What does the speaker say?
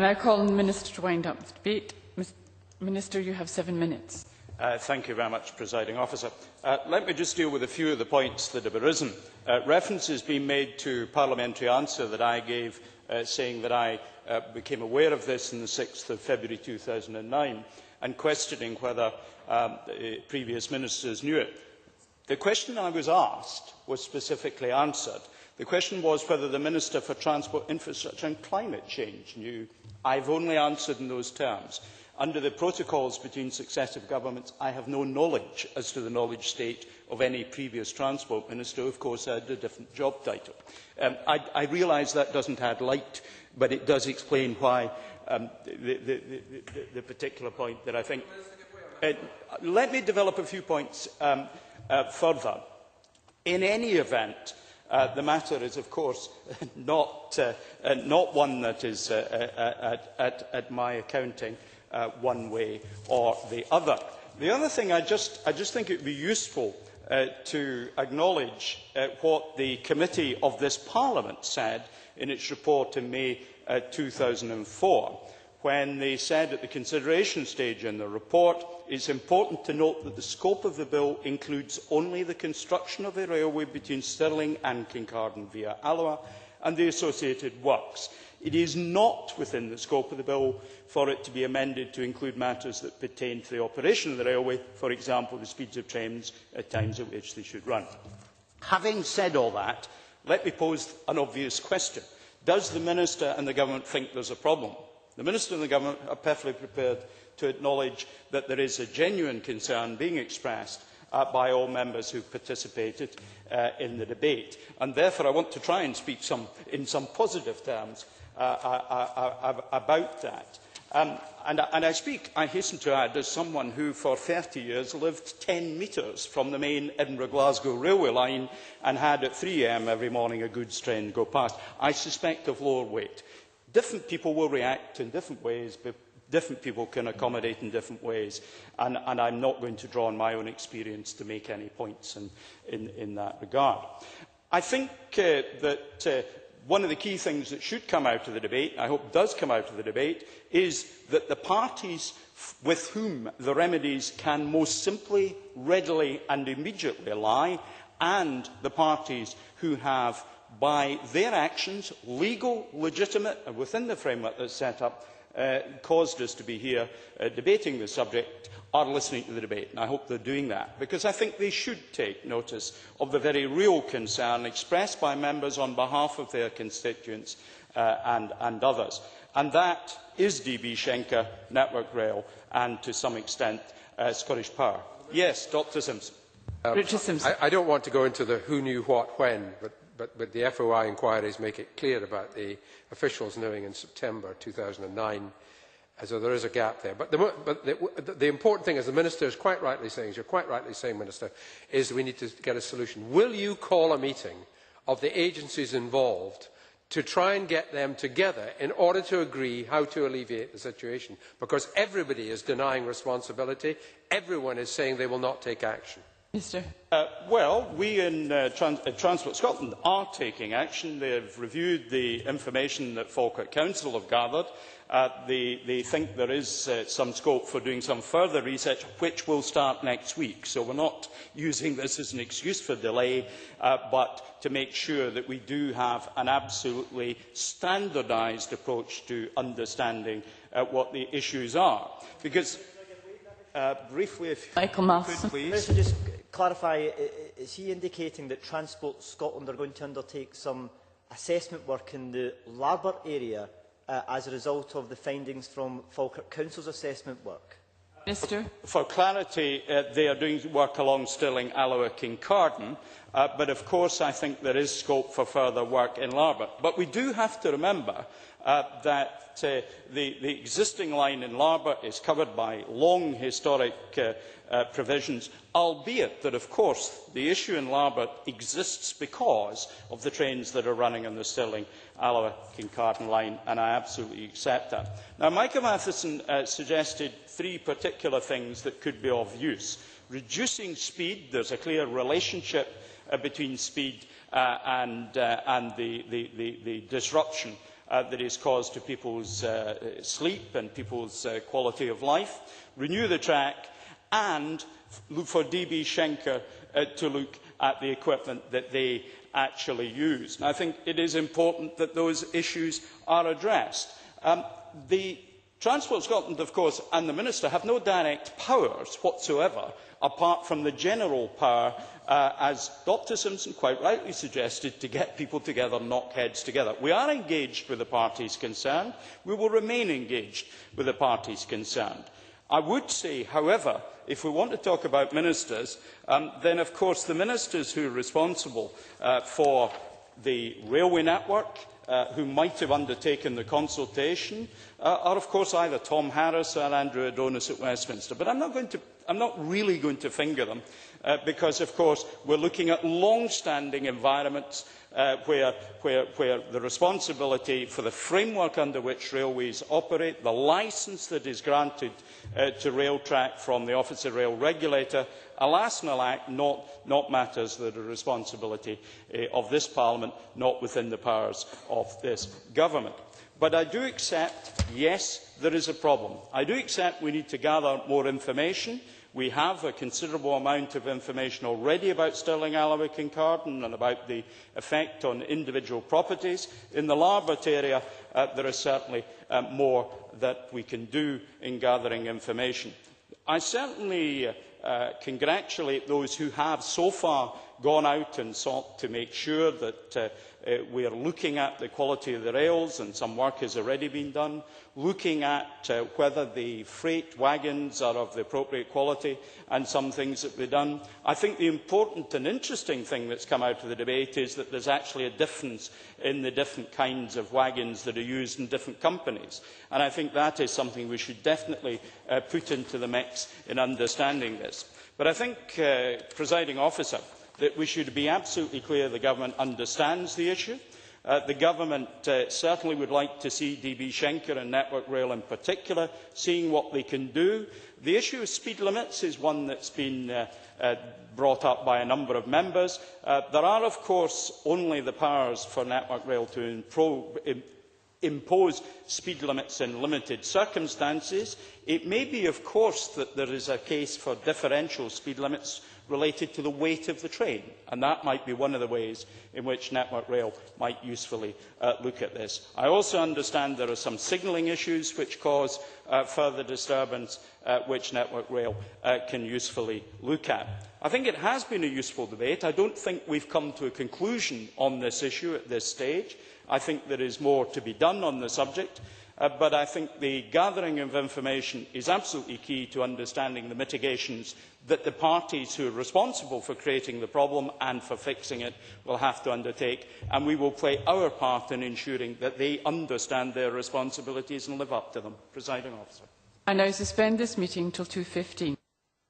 I call on the Minister to wind up the debate. Minister, you have 7 minutes. Thank you very much, Presiding Officer. Let me just deal with a few of the points that have arisen. Reference has been made to parliamentary answer that I gave, saying that I became aware of this on the 6th of February 2009, and questioning whether previous ministers knew it. The question I was asked was specifically answered. The question was whether the Minister for Transport, Infrastructure and Climate Change knew. I've only answered in those terms. Under the protocols between successive governments, I have no knowledge as to the knowledge state of any previous transport minister who, of course, had a different job title. I realise that doesn't add light, but it does explain why the particular point that I think... let me develop a few points further. In any event, the matter is, of course, not one that is, at my accounting, one way or the other. The other thing, I just think it would be useful to acknowledge what the committee of this Parliament said in its report in May 2004, when they said at the consideration stage in the report, it's important to note that the scope of the bill includes only the construction of a railway between Stirling and Kincardine via Alloa and the associated works. It is not within the scope of the bill for it to be amended to include matters that pertain to the operation of the railway, for example, the speeds of trains at times at which they should run. Having said all that, let me pose an obvious question. Does the Minister and the Government think there is a problem? The Minister and the Government are perfectly prepared to acknowledge that there is a genuine concern being expressed by all members who have participated in the debate. And therefore, I want to try and speak in some positive terms about that. And I speak, I hasten to add, as someone who for 30 years lived 10 metres from the main Edinburgh-Glasgow railway line and had at 3 AM every morning a goods train go past. I suspect of lower weight. Different people will react in different ways, but different people can accommodate in different ways, and I'm not going to draw on my own experience to make any points in that regard. I think that one of the key things that should come out of the debate, I hope does come out of the debate, is that the parties with whom the remedies can most simply, readily and immediately lie, and the parties who have, by their actions, legal, legitimate and within the framework that is set up, caused us to be here debating the subject, are listening to the debate. And I hope they are doing that, because I think they should take notice of the very real concern expressed by members on behalf of their constituents and others. And that is DB Schenker, Network Rail and, to some extent, Scottish Power. Yes, Dr Simpson. I don't want to go into the who knew what when, but the FOI inquiries make it clear about the officials knowing in September 2009, so there is a gap there. But the important thing, as the Minister is quite rightly saying, as you're quite rightly saying, Minister, is that we need to get a solution. Will you call a meeting of the agencies involved to try and get them together in order to agree how to alleviate the situation? Because everybody is denying responsibility. Everyone is saying they will not take action. Well, we in Transport Scotland are taking action. They have reviewed the information that Falkirk Council have gathered. They think there is some scope for doing some further research, which will start next week. So we are not using this as an excuse for delay, but to make sure that we do have an absolutely standardised approach to understanding what the issues are. Because, briefly, if you could, please. Just clarify, is he indicating that Transport Scotland are going to undertake some assessment work in the Larbert area as a result of the findings from Falkirk Council's assessment work? Minister. For clarity, they are doing work along Stirling, Alloa, Kincardine, but of course I think there is scope for further work in Larbert. But we do have to remember that the existing line in Larbert is covered by long historic provisions, albeit that, of course, the issue in Larbert exists because of the trains that are running on the Stirling, Alloa, Kincardine line, and I absolutely accept that. Now, Michael Matheson suggested 3 particular things that could be of use. Reducing speed, there is a clear relationship between speed and the disruption that is caused to people's sleep and people's quality of life, renew the track, and look for DB Schenker to look at the equipment that they actually use. And I think it is important that those issues are addressed. The Transport Scotland, of course, and the Minister have no direct powers whatsoever, apart from the general power, as Dr Simpson quite rightly suggested, to get people together, knock heads together. We are engaged with the parties concerned. We will remain engaged with the parties concerned. I would say, however, if we want to talk about ministers, then of course the ministers who are responsible for the railway network, who might have undertaken the consultation, are of course either Tom Harris or Andrew Adonis at Westminster. But I'm not really going to finger them, because of course we're looking at long-standing environments where the responsibility for the framework under which railways operate, the licence that is granted to Railtrack from the Office of Rail Regulator, alas and alack, not matters that are responsibility of this Parliament, not within the powers of this government. But I do accept, yes, there is a problem. I do accept we need to gather more information. We have a considerable amount of information already about Stirling, Alnwick and Carden and about the effect on individual properties. In the Larbert area, there is certainly more that we can do in gathering information. I certainly congratulate those who have so far gone out and sought to make sure that we are looking at the quality of the rails, and some work has already been done, looking at whether the freight wagons are of the appropriate quality, and some things that we've done. I think the important and interesting thing that's come out of the debate is that there's actually a difference in the different kinds of wagons that are used in different companies. And I think that is something we should definitely put into the mix in understanding this. But I think, Presiding Officer, that we should be absolutely clear the government understands the issue. The government certainly would like to see DB Schenker and Network Rail in particular seeing what they can do. The issue of speed limits is one that's been brought up by a number of members. There are, of course, only the powers for Network Rail to impose speed limits in limited circumstances. It may be, of course, that there is a case for differential speed limits related to the weight of the train, and that might be one of the ways in which Network Rail might usefully look at this. I also understand there are some signalling issues which cause further disturbance, which Network Rail can usefully look at. I think it has been a useful debate. I don't think we've come to a conclusion on this issue at this stage. I think there is more to be done on the subject. But I think the gathering of information is absolutely key to understanding the mitigations that the parties who are responsible for creating the problem and for fixing it will have to undertake, and we will play our part in ensuring that they understand their responsibilities and live up to them. Presiding Officer. I now suspend this meeting till 2:15.